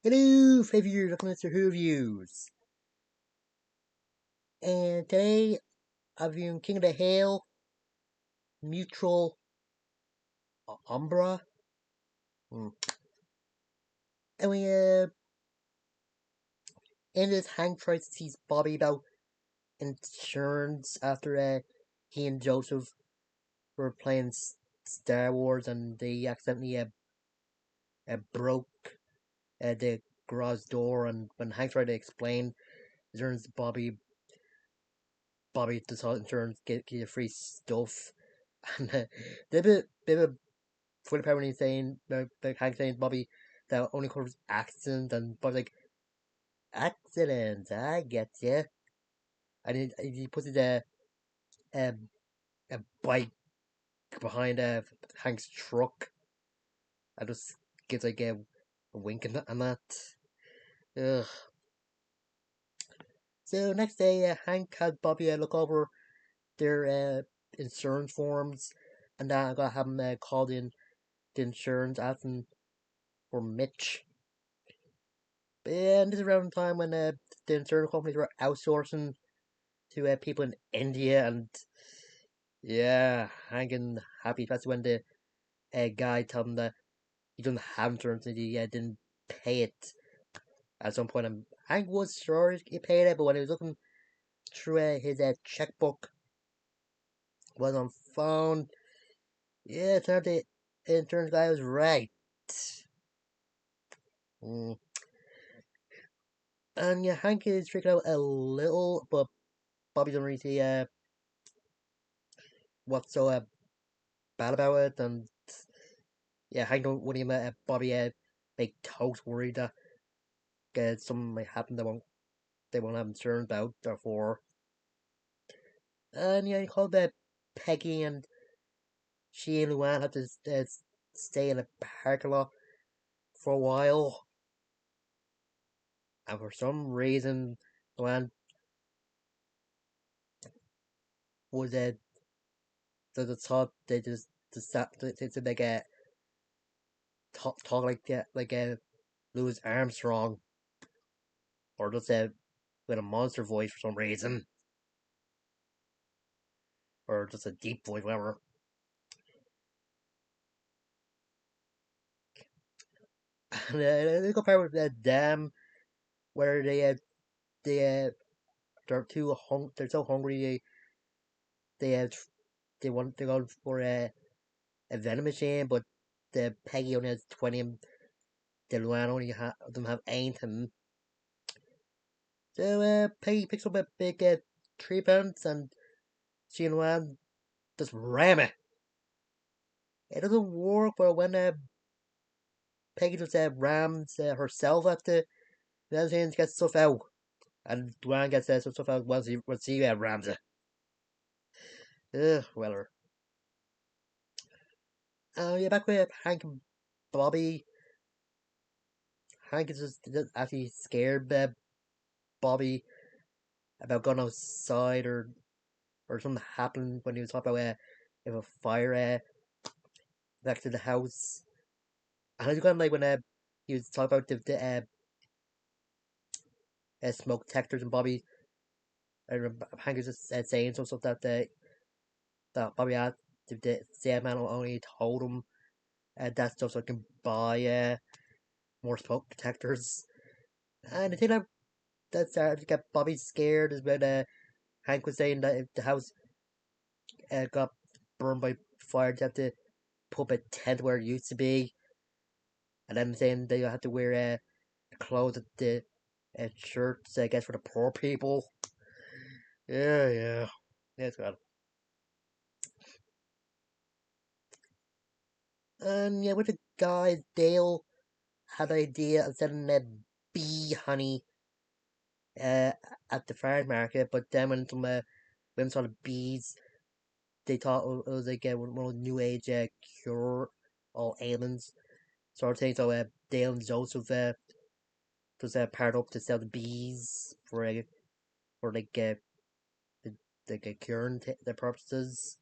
Hello, favorite viewers, welcome to Mr.Who reviews. And today I'm reviewing King of the Hill, Mutual Umbra. Hmm. And in this, Hank tries to tease Bobby about insurance after he and Joseph were playing Star Wars and they accidentally broke the garage door. And when Hank tried to explain insurance, Bobby decided insurance get you free stuff. And the bit of for the part when he's saying, like Hank saying Bobby that only covers accidents, and Bobby's like, accidents, I get you. And he puts his um, a bike behind Hank's truck and just gives like a wink and that. Ugh. So next day, Hank had Bobby look over their insurance forms, and I got have him called in the insurance asking for Mitch. And this is around the time when the insurance companies were outsourcing to people in India, and yeah, hanging happy. That's when the guy told him that he doesn't have insurance and he didn't pay it. At some point, Hank was sure he paid it, but when he was looking through his checkbook, was on phone. Yeah, it turned out the insurance guy was right. Mm. And yeah, Hank is freaking out a little, but Bobby doesn't really see what's so bad about it, and yeah, Hank don't when he met Bobby make toast worried that something might happen they won't have insurance about therefore. And yeah, he called Peggy, and she and Luanne had to stay in a parking lot for a while, and for some reason Luanne was the thought they just sat to like talk like Louis Armstrong, or just with a monster voice for some reason, or just a deep voice, whatever. And they compare with the dam where they they're so hungry they they go for a venom machine, but the Peggy only has 20 and the Luan only doesn't have anything. So Peggy picks up a big tree bounce, and she and Luan just ram it. It doesn't work, but when Peggy just rams herself at the other thing gets stuff out, and Luan gets some stuff out once he rams it. Ugh, well. Yeah, back with Hank and Bobby. Hank is just actually scared Bobby about going outside, or something happened when he was talking about if a fire back to the house. And I was kind of like when he was talking about the smoke detectors, and Bobby, I remember Hank was just saying some stuff that Bobby had. The same man only told him that stuff so I can buy more smoke detectors. And the thing that started to get Bobby scared is when Hank was saying that if the house got burned by fire, they have to put up a tent where it used to be, and then saying they have to wear clothes at the shirts, I guess, for the poor people. Yeah, yeah, that's good. And yeah, with the guys, Dale had the idea of selling bee honey uh, at the farm market, but then when some women saw the bees, they thought it was like one of those new age cure all ailments sort of thing. So Dale and Joseph just paired up to sell the bees for the, curing the purposes.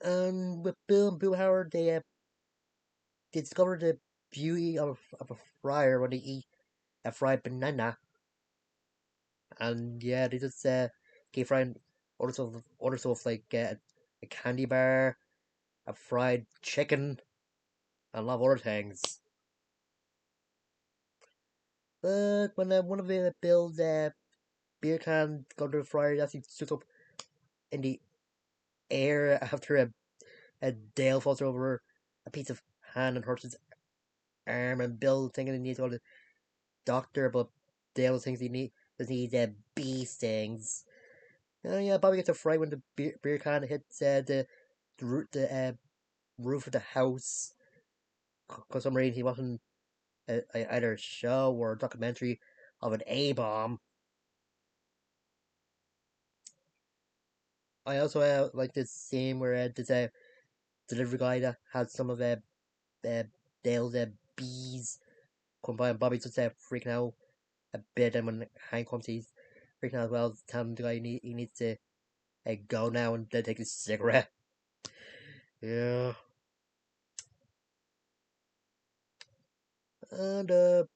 And with Bill and Boo Howard, they discovered beauty of a fryer when they eat a fried banana, and yeah, they just keep frying other stuff like a candy bar, a fried chicken, and a lot of other things. But when one of the Bill's beer can go to the fryer, it actually stood up in the air after a Dale falls over a piece of hand and hurts his arm, and Bill thinking he needs to go to the doctor, but Dale thinks he needs bee stings. Yeah, Bobby gets a fright when the beer can hits the roof of the house. For some reason, he wasn't either a show or a documentary of an A bomb. I also like this scene where there's a delivery guy that has some of uh, Dale's bees come by, and Bobby's just freaking out a bit. And when Hank comes, he's freaking out as well, telling the guy he needs to go now and then take his cigarette. Yeah, and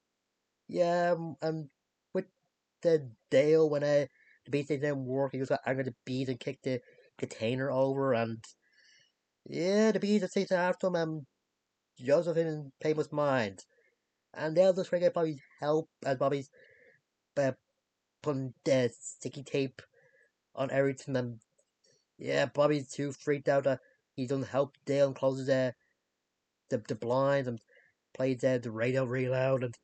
yeah, and with the Dale when the bees didn't work, he just got angry at the bees and kicked the container over, and yeah, the bees are chasing after him, and Joseph in Painless Mind. And they'll just forget Bobby's help as Bobby's uh, putting the sticky tape on everything. And yeah, Bobby's too freaked out that he doesn't help Dale and closes the blinds and plays the radio really loud. And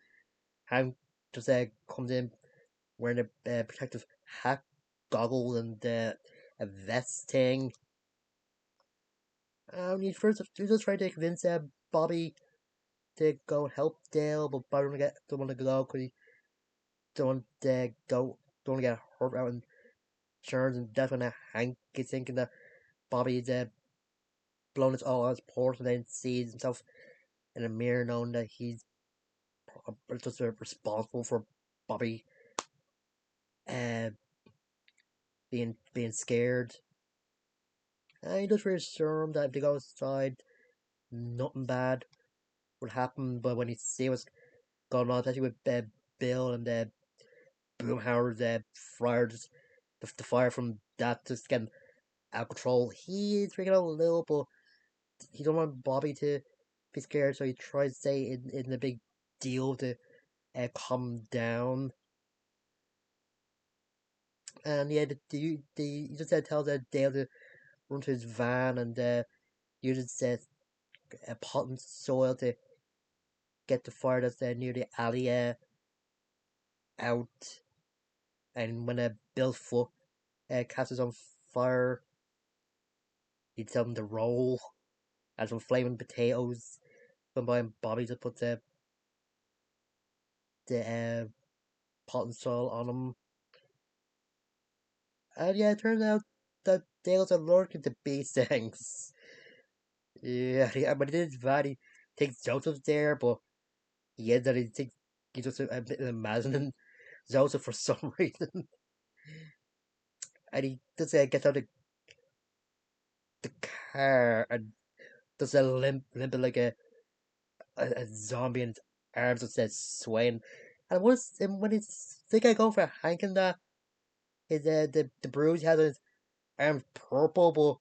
Hank just comes in wearing a protective hat, goggles, and a vest thing. And he just trying to convince Bobby to go and help Dale, but Bobby don't want to go because he don't don't want to get hurt out in insurance, and that's when Hank is thinking that Bobby's blown his all out his pores, and then sees himself in a mirror, knowing that he's just responsible for Bobby uh, being scared. And he just reassures him that if they go outside, nothing bad would happen. But when he see what's going on, especially with Bill and Boomhauer's fire, just the fire from that just getting out of control, he is freaking out a little, but he don't want Bobby to be scared, so he tries to say in a big deal to calm down. And yeah, he just tells Dale to run to his van and uses a pot and soil to get the fire that's near the alley out. And when Bill's foot catches on fire, he tells him to roll. And some flaming potatoes come by, and Bobby just puts the pot and soil on him. And yeah, it turns out that Dale's allergic to bee stings. Yeah, but it is bad. He thinks Joseph's there, but he ends that he thinks he's just a bit imagining Joseph for some reason. And he just gets out of the car and does a limp like a zombie, and his arms just swaying. And when he's think I go for Hank and that, his the bruise he has on his arms purple, but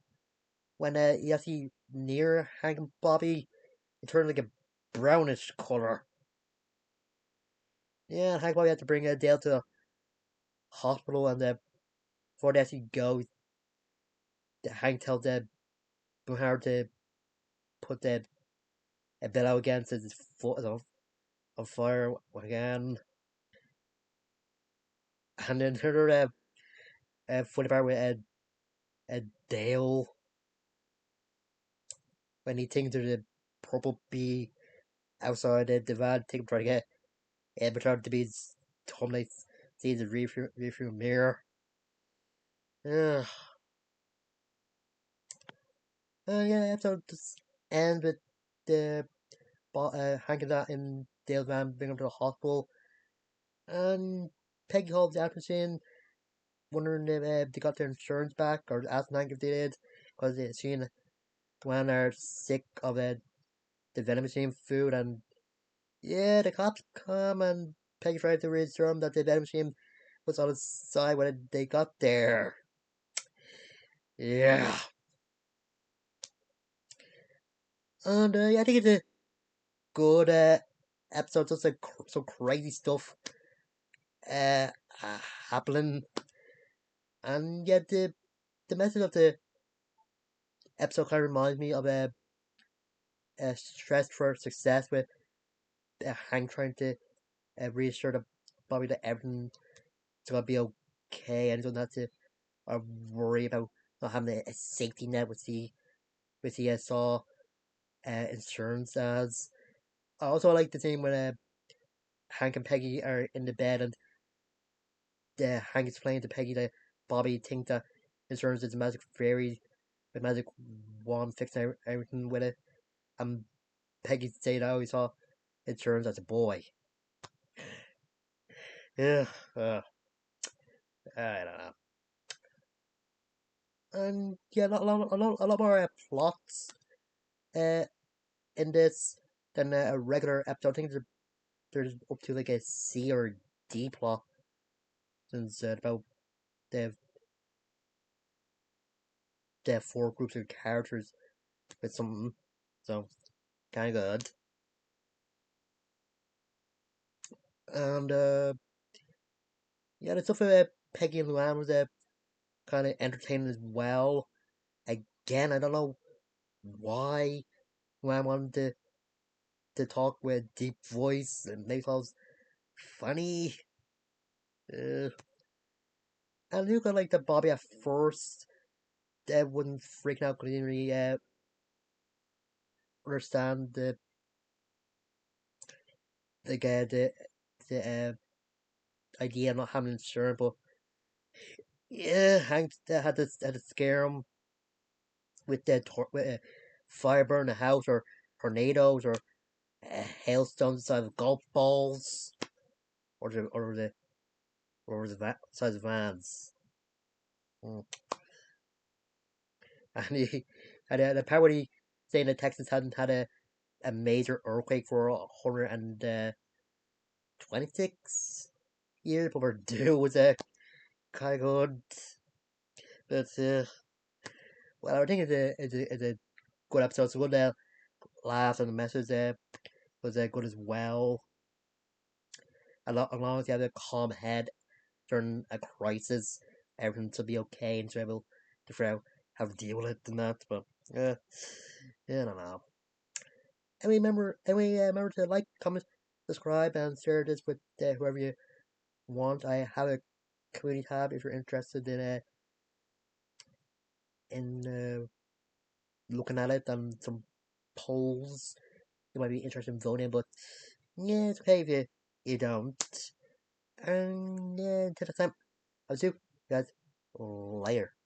when he actually near Hank and Bobby, it turned like a brownish color. Yeah, and Hank Bobby had to bring Dale to the hospital, and before they actually go, Hank tells Bernard to put a bill out again, since his foot is on fire again. And then another funny part with Dale when he thinks there's a purple bee outside the van, take him trying to get Bernard to be his Tomlin sees the rearview mirror. Yeah, yeah, the episode just ends with the Hank and that in Dale's van, bring him to the hospital, and Peggy calls the actress in, wondering if they got their insurance back, or asking Hank if they did, because she and Luanne are sick of the venom machine food, and Yeah, the cops come and Peggy tried to reassure him that the vending machine was on his side when they got there. Yeah. And yeah, I think it's a good episode. Just like some crazy stuff uh, happening. And yeah, the message of the episode kind of reminds me of a stress for success with Hank trying to reassure the Bobby that everything's gonna be okay and he doesn't have to worry about not having a safety net with the saw insurance as. I also like the thing when Hank and Peggy are in the bed and Hank explains to Peggy that Bobby think that insurance is a magic fairy with magic wand fixing everything with it. And Peggy said I always saw insurance as a boy. Yeah, I don't know. And yeah, a lot more plots uh, in this than a regular episode. I think there's up to like a C or D plot since about the the four groups of characters with something. So kind of good. And yeah, the stuff with Peggy and Luanne was kind of entertaining as well. Again, I don't know why Luanne wanted to talk with a deep voice and make thought funny. Uh, and you got like the Bobby at first that wouldn't freak out because he didn't really understand the idea of not having insurance, but yeah, Hank had to scare him with with fire burn the house or tornadoes or hailstones the size of golf balls or the size of vans. Mm. And he and apparently saying that Texas hadn't had a major earthquake for 126 years, but we're due was a kind of good. But well, I think it's a good episode. It's a good laugh and the message was good as well. As long as you have a calm head during a crisis, everything will be okay and you're able to figure out how to deal with it and that. But yeah, I don't know. Remember to like, comment, subscribe, and share this with whoever you want. I have a community tab if you're interested in looking at it and some polls you might be interested in voting. But yeah, it's okay if you don't. And yeah, until next time, I'll see you guys later.